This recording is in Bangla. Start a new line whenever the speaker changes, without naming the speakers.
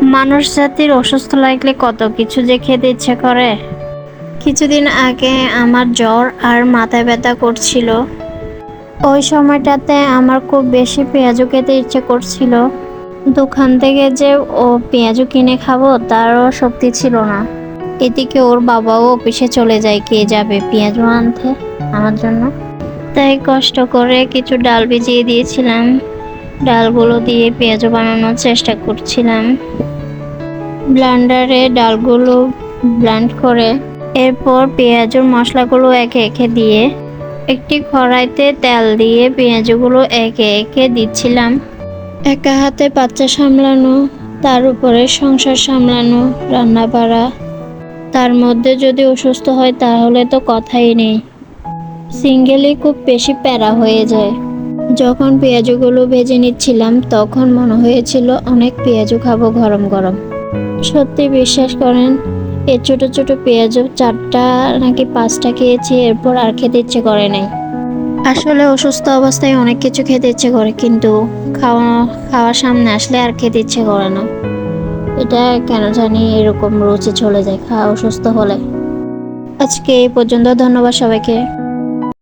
মানুষ জাতির অসুস্থ লাগলে কত কিছু যে খেতে ইচ্ছে করে। কিছুদিন আগে আমার জ্বর আর মাথায় ব্যথা করছিল। ওই সময়টাতে আমার খুব বেশি পেঁয়াজু খেতে ইচ্ছে করছিল। দোকান থেকে যে পেঁয়াজু কিনে খাবো তারও শক্তি ছিল না। এদিকে ওর বাবাও অফিসে চলে যায়, কে যাবে পেঁয়াজু আনতে আমার জন্য। তাই কষ্ট করে কিছু ডাল ভিজিয়ে দিয়েছিলাম। ডালগুলো দিয়ে পেঁয়াজু বানানোর চেষ্টা করছিলাম। ব্লেন্ডারে ডালগুলো ব্লেন্ড করে এরপর পেঁয়াজুর মশলাগুলো একে একে দিয়ে একটি কড়াইতে তেল দিয়ে পেঁয়াজগুলো একে একে দিচ্ছিলাম। একা হাতে বাচ্চা সামলানো, তার উপরে সংসার সামলানো, রান্না বাড়া, তার মধ্যে যদি অসুস্থ হয় তাহলে তো কথাই নেই। সিঙ্গেলই খুব বেশি প্যারা হয়ে যায়। যখন পেঁয়াজগুলো ভেজে নিচ্ছিলাম তখন মনে হয়েছিল অনেক পেঁয়াজু খাবো গরম গরম। সত্যি বিশ্বাস করেন, এই ছোট ছোট পেঁয়াজু 4টা নাকি 5টা খেয়েছি, এরপর আর খেতে ইচ্ছে করে নাই। আসলে অসুস্থ অবস্থায় অনেক কিছু খেতে ইচ্ছে করে, কিন্তু খাওয়ার সামনে আসলে আর খেতে ইচ্ছে করে না। এটা কেন জানি এরকম রুচি চলে যায় খাওয়া অসুস্থ হলে। আজকে এই পর্যন্ত, ধন্যবাদ সবাইকে।